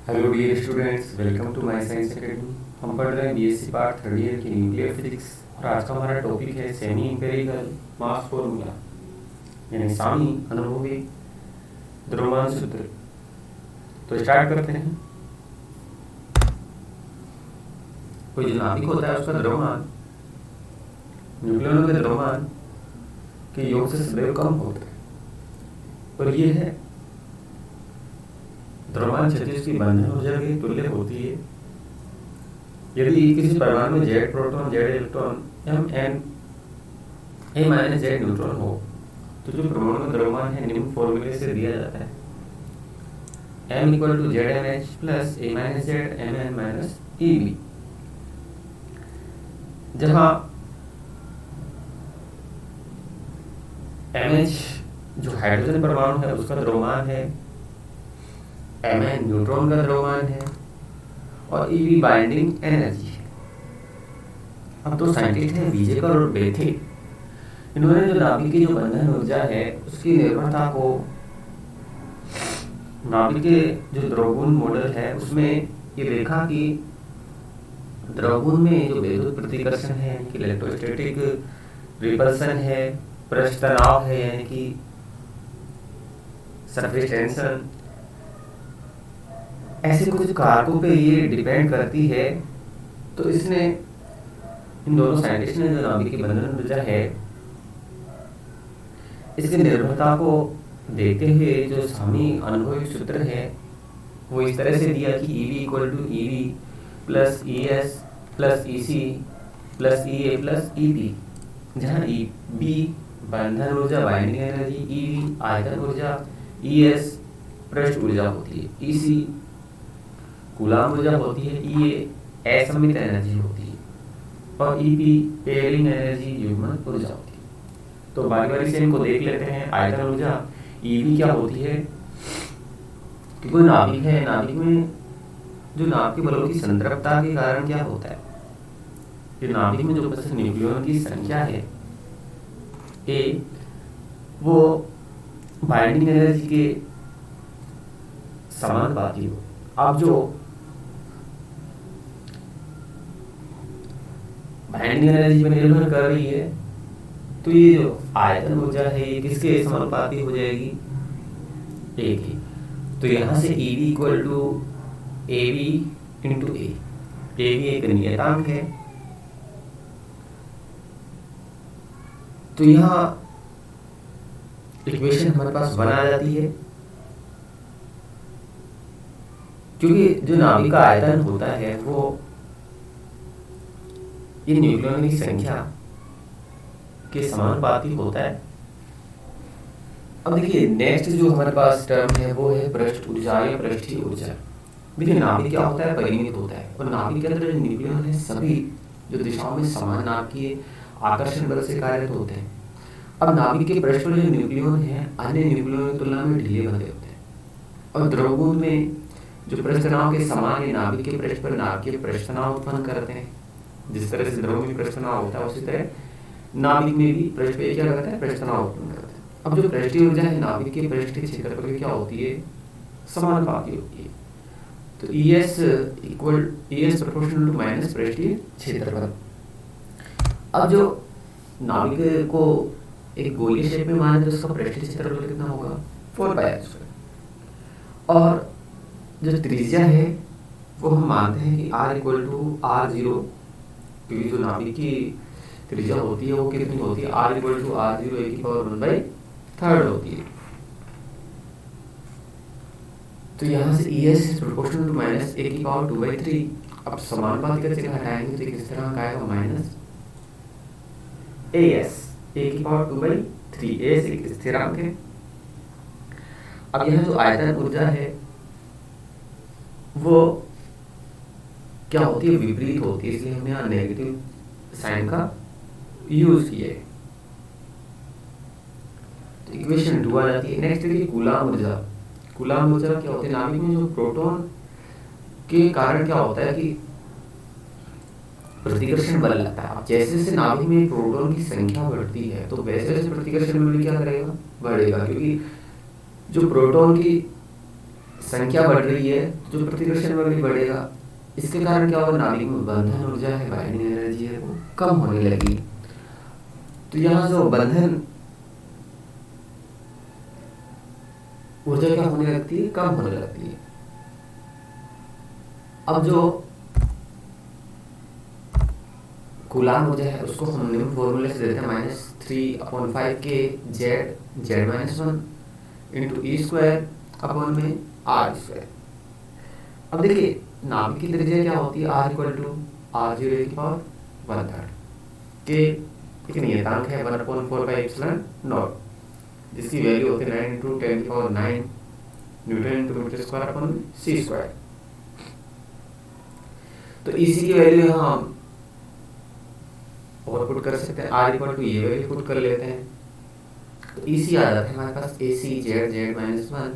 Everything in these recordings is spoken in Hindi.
Hello dear students, welcome to my science academy. हम पढ़ रहे हैं बीएससी पार्ट थर्ड ईयर की न्यूक्लियर फिजिक्स और आज का हमारा टॉपिक है सेमी इंपेरिकल मास फॉर्मूला यानी सामी अनुभवी द्रव्यमान सूत्र। तो स्टार्ट करते हैं। कोई जो नाभिक होता है उसका द्रव्यमान न्यूक्लियनों के द्रव्यमान के योग से सदैव कम होता है और ये है द्रव्यमान क्षति उसकी बंधन ऊर्जा की तुल्य होती है यदि किसी परमाणु में Z proton Z electron M N A minus Z neutron हो तो जो परमाणु में द्रव्यमान है निम्न फॉर्मूले से दिया जाता है m equal to Z M H plus A minus Z M N minus E B, जहाँ एम एच जो हाइड्रोजन परमाणु है उसका द्रव्यमान है, एम एन न्यूट्रॉन का द्रव्यमान है और ई बी बाइंडिंग एनर्जी है। अब दो साइंटिस्ट हैं वीजेकर और बेथे, इन्होंने जो नाभिक की जो बंधन ऊर्जा है उसकी निर्भरता को नाभिक के जो द्रव्यगुण मॉडल है उसमें ये देखा कि द्रव्यगुण में जो विद्युत प्रतिकर्षण है यानी कि इलेक्ट्रोस्टैटिक रिपल्सन है, पृष्ठ तनाव है यानी कि सरफेस टेंशन, ऐसे कुछ कारकों पे ये डिपेंड करती है। तो इसने इन दोनों साइंटिस्ट ने जो नाभिक की बंधन ऊर्जा है इसकी निर्भरता को देखते हुए जो सामी अनुभवी सूत्र है वो इस तरह से दिया कि E B equal to E B plus E S plus E C plus E A plus E P, जहाँ ई बी बंधन ऊर्जा बाइंडिंग एनर्जी, ई बी आयतन ऊर्जा, ई एस पृष्ठ ऊर्जा होती है, ई सी कूलाम ऊर्जा होती है, ई ए असमित एनर्जी होती है और ई पी पेयरिंग एनर्जी युग्मन ऊर्जा होती है। तो बारी बारी से इनको देख लेते हैं। आयतन ऊर्जा ई बी क्या होती है कि कोई नाभिक है, नाभिक में जो नाभिक के बलों की संतृप्तता के कारण क्या होता है कि नाभिक में जो उपस्थित न्यूक्लियन की संख्या है ए वो बाइंडिंग एनर्जी के समानुपाती हो। अब जो बाइंडिंग एनर्जी पर निर्भर कर रही है तो ये जो आयतन ऊर्जा है ये किसके समानुपाती हो जाएगी, ए की। तो यहाँ से E B equal to A B into A B एक नियतांक है। तो यहाँ इक्वेशन हमारे पास बन आ जाती है क्योंकि जो नाभिक का आयतन होता है वो ये न्यूक्लियन की संख्या के समानुपाती होता है। अब देखिए नेक्स्ट जो हमारे पास टर्म है वो है पृष्ठ ऊर्जा या पृष्ठीय ऊर्जा। देखिए नाभिक क्या होता है, परिमित होता है और नाभिक के अंदर जो न्यूक्लियन है सभी जो दिशाओं में समान नाभिकीय आकर्षण बल से कार्यरत होते हैं। अब नाभिक के पृष्ठ पर जो न्यूक्लियन है अन्य न्यूक्लियन की तुलना में ढीले बंधे होते हैं और द्रव्यगुण में जो पृष्ठ तनाव के समान नाभिक के पृष्ठ पर नाभिकीय पृष्ठ तनाव उत्पन्न करते हैं। जिस तरह से द्रव्य में पृष्ठ तनाव होता है उसी तरह नाभिक में भी पृष्ठ पे क्या करता है, पृष्ठ तनाव उत्पन्न करता है। अब जो पृष्ठीय ऊर्जा है नाभिक के पृष्ठ के क्षेत्रफल की क्या होती है, समानुपाती होती है। तो E S equal E S proportional to minus पृष्ठीय क्षेत्रफल। अब जो नाभिक को एक गोलीय शेप में माने तो उसका पृष्ठीय क्षेत्रफल कितना होगा, 4πr²। और जो त्रिज्या है वो हम मानते हैं कि r इक्वल टू r0, क्योंकि जो नाभिक की त्रिज्या होती है वो कितनी होती है, r equal to r0 e की पावर 1/3 होती है। तो यहाँ से E S proportional to minus a की पावर 2/3। अब समानुपाती से हटाएंगे तो किस तरह का आएगा, माइनस ए एस ए की पावर 2/3। ए एक स्थिरांक है। अब यहाँ जो आयतन ऊर्जा है वो क्या होती है, विपरीत होती है, इसलिए हमने यहाँ नेगेटिव साइन का यूज किया है। तो इक्वेशन 2 आ जाती है। नेक्स्ट देखिए कूलाम ऊर्जा। कूलाम ऊर्जा क्या होती है, नाभिक में जो प्रोटॉन के कारण क्या होता है कि प्रतिकर्षण बल लगता है। अब जैसे जैसे नाभिक में प्रोटॉन की संख्या बढ़ती है तो वैसे वैसे प्रतिकर्षण बल क्या करेगा, बढ़ेगा, क्योंकि जो प्रोटॉन की संख्या बढ़ रही है जो प्रतिकर्षण बल भी बढ़ेगा। इसके कारण क्या होगा, नाभिक में बंधन ऊर्जा है, बाइंडिंग एनर्जी है, वो कम होने लगी। तो यहाँ जो बंधन ऊर्जा क्या होने लगती है, कम होने लगती है। अब जो कूलाम ऊर्जा है उसको हम निम्न फॉर्मूले से देते हैं -3/5 के z-1 into E square upon में आर स्क्वायर। अब देखिए नाभिक की त्रिज्या क्या होती है, r इक्वल टू r0 के एक नियतांक है 1/4πε0, जिसकी वैल्यू होती है 9 × 10⁹ newton into metre square upon C square. तो इसी की वैल्यू हम और पुट कर सकते हैं, r इक्वल टू ये वैल्यू पुट कर लेते हैं। तो इसी आ जाता है हमारे पास AC z-1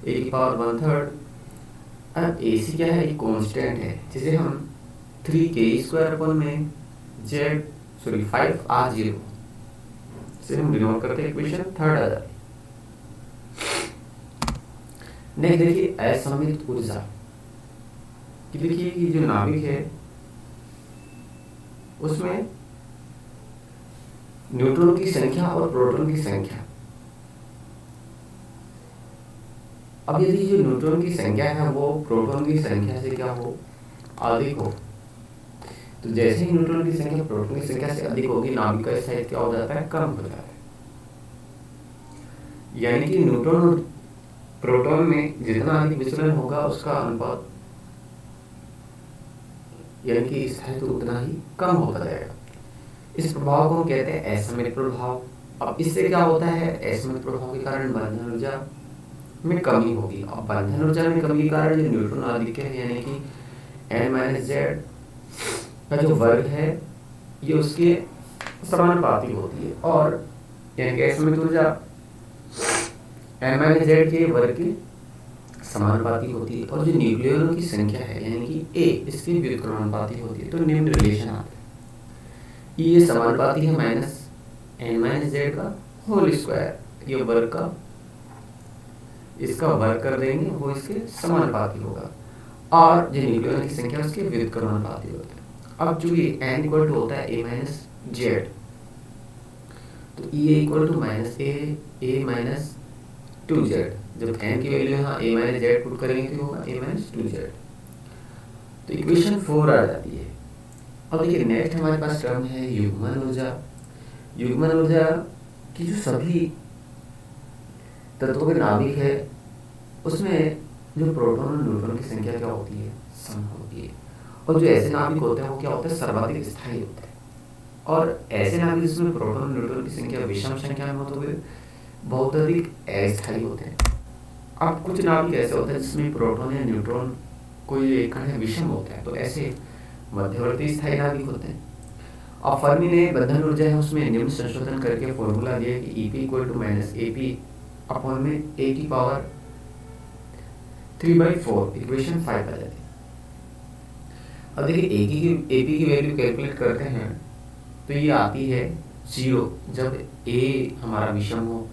e⁻⁻⁻⁻। अब AC क्या है, ये कांस्टेंट है, जिसे हम 3k² अपॉन में 5r0 से हम डिनोट करते हैं, इक्वेशन 3 आ जाती है। नेक्स्ट देखिए असममित ऊर्जा कि देखिए कि जो नाभिक है उसमें न्यूट्रॉन की संख्या और प्रोटॉन की संख्या। अब यदि जो न्यूट्रॉन की संख्या है वो प्रोटॉन की संख्या से क्या हो, अधिक हो, तो जैसे ही न्यूट्रॉन की संख्या प्रोटॉन की संख्या से अधिक होगी, नाभिक का स्थायित्व क्या हो जाता है, कम हो जाता है। यानी कि न्यूट्रॉन और प्रोटॉन में जितना अधिक विचलन होगा उसका अनुपात यानी कि स्थायित्व उतना ही कम होता जाएगा। इस प्रभाव को हम कहते हैं असममित प्रभाव। अब इससे क्या होता है, असममित प्रभाव के कारण बंधन ऊर्जा में कमी होगी। अब बंधन ऊर्जा में कमी के कारण जो न्यूट्रॉन अधिक है यानी कि n-z का जो वर्ग है ये उसके समानुपाती होती है, और यानी कि असममित ऊर्जा n-z के वर्ग के समानुपाती होती है, और जो न्यूक्लियनों की संख्या है यानी कि A इसकी व्युत्क्रमानुपाती होती है। तो निम्न रिलेशन आता है, ये समानुपाती है -n-z का होल स्क्वायर, ये वर्ग का इसका वर्ग कर देंगे वो इसके समानुपाती होगा, और जो न्यूक्लियनों की संख्या उसके व्युत्क्रमानुपाती होता है। अब चूंकि n इक्वल टू होता है a-z, तो e इक्वल टू -a-2z, जब n की वैल्यू यहाँ a-z पुट करेंगे तो होगा a-2z। तो इक्वेशन 4 आ जाती है। अब देखिए नेक्स्ट हमारे पास टर्म है युग्मन ऊर्जा। युग्मन ऊर्जा की जो सभी तत्वों के नाभिक है उसमें जो प्रोटॉन और न्यूट्रॉन की संख्या क्या होती है, सम होती है। और जो ऐसे नाभिक होते हैं वो क्या होते हैं, सर्वाधिक स्थायी होते हैं। और ऐसे नाभिक जिसमें प्रोटॉन और न्यूट्रॉन की संख्या विषम संख्या में होते हुए बहुत अधिक अस्थायी होते हैं। अब कुछ नाभिक ऐसे होते हैं जिसमें प्रोटॉन या न्यूट्रॉन कोई एक कण है विषम होता है, तो ऐसे मध्यवर्ती स्थायी नाभिक होते हैं। अब फर्मी ने बंधन ऊर्जा है उसमें निम्न संशोधन करके फॉर्मूला दिया कि EP equal to -AP upon में A की पावर 3/4, इक्वेशन 5 आ जाती है। अब देखिए AP की वैल्यू कैलकुलेट करते हैं तो ये आती है 0 जब A हमारा विषम हो।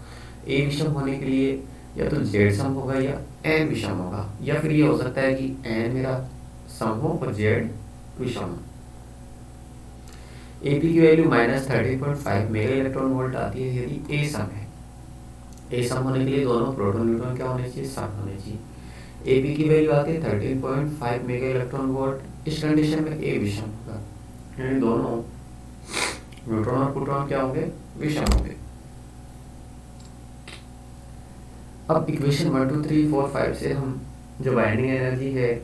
A विषम होने के लिए या तो Z सम होगा या N विषम होगा, या फिर ये हो सकता है कि N मेरा सम हो और Z विषम। AP की वैल्यू -13.5 मेगा इलेक्ट्रॉन वोल्ट आती है यदि A सम है। A सम होने के लिए दोनों प्रोटॉन न्यूट्रॉन क्या होने चाहिए, सम होने चाहिए। AP की वैल्यू आती है 13.5 मेगा इलेक्ट्रॉन वोल्ट। इस कंडीशन में A विषम होगा, यानी दोनों न्यूट्रॉन और प्रोटॉन क्या होंगे, विषम होंगे। अब इक्वेशन 1 2 3 4 5 से हम जो बाइंडिंग एनर्जी है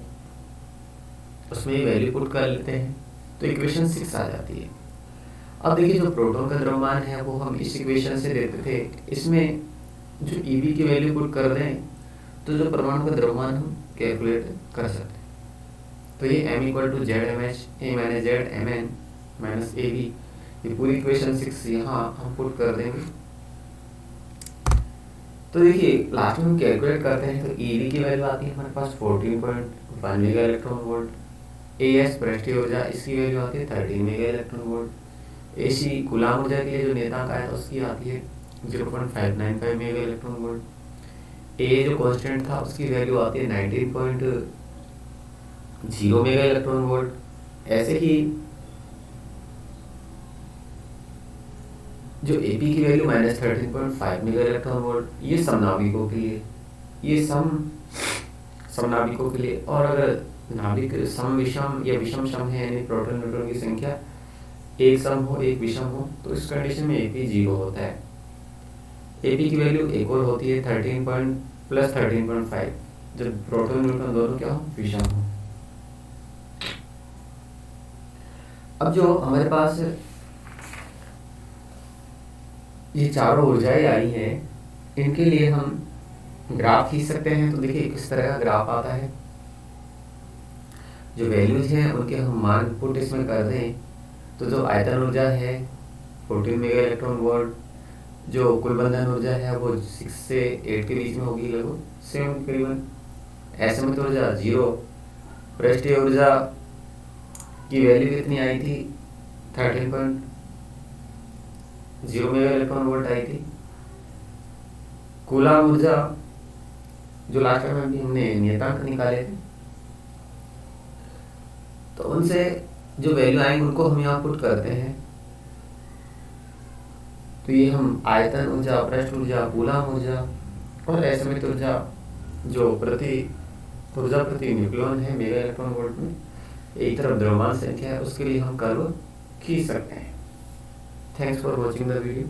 उसमें वैल्यू पुट कर लेते हैं, तो इक्वेशन 6 आ जाती है। अब देखिए जो प्रोटॉन का द्रव्यमान है वो हम इस इक्वेशन से देते थे, इसमें जो EB की वैल्यू पुट कर दें तो जो परमाणु का द्रव्यमान हम कैलकुलेट कर सकते हैं। तो ये m equal to ZmH A-Z Mn -AB, ये पूरी इक्वेशन 6 यहाँ हम पुट कर देंगे। तो देखिए लास्ट में हम कैलकुलेट करते हैं तो EB की वैल्यू आती है हमारे पास 14.1 मेगा इलेक्ट्रॉन वोल्ट। AS पृष्ठीय ऊर्जा, इसकी वैल्यू आती है 13 mega electron volt. AC coulomb ऊर्जा के लिए जो नेतांक आया था उसकी आती है 0.595 मेगा इलेक्ट्रॉन वोल्ट। ए जो कांस्टेंट था उसकी वैल्यू आती है 19.0 मेगा इलेक्ट्रॉन वोल्ट। ऐसे ही जो एपी की वैल्यू -13.5 मेगा इलेक्ट्रॉन वोल्ट, ये समनाभिकों के लिए, ये समनाभिकों के लिए। और अगर नाभिक सम विषम या विषम सम है, यानी प्रोटॉन न्यूट्रॉन की संख्या एक सम हो एक विषम हो, तो इस कंडीशन में एपी 0 होता है। एपी की वैल्यू एक और होती है 13.5, जब प्रोटॉन न्यूट्रॉन दोनों क्या हो, विषम हो। अब जो हमारे पास ये चारों ऊर्जाएं आई हैं, इनके लिए हम ग्राफ खींच सकते हैं। तो देखिए किस तरह का ग्राफ आता है। जो वैल्यूज हैं उनके हम मान पुट इसमें कर दें, तो जो आयतन ऊर्जा है 14 मेगा इलेक्ट्रॉन वोल्ट, जो कुल बंधन ऊर्जा है वो 6 से 8 के बीच में होगी, लगभग सेम करीबन। असमित ऊर्जा 0, पृष्ठीय ऊर्जा की वैल्यू कितनी आई थी, 13.0 मेगा इलेक्ट्रॉन वोल्ट आई थी। कूलाम ऊर्जा जो लास्ट टाइम अभी हमने नियतांक निकाले थे, तो उनसे जो वैल्यू आएंगे उनको हम यहाँ पुट करते हैं। तो ये हम आयतन ऊर्जा, पृष्ठ ऊर्जा, कूलाम ऊर्जा और असमित ऊर्जा जो ऊर्जा प्रति न्यूक्लियन है मेगा इलेक्ट्रॉन वोल्ट में, एक तरफ द्रव्यमान संख्या है, उसके लिए हम कर्व खींच सकते हैं। Thanks for watching the video.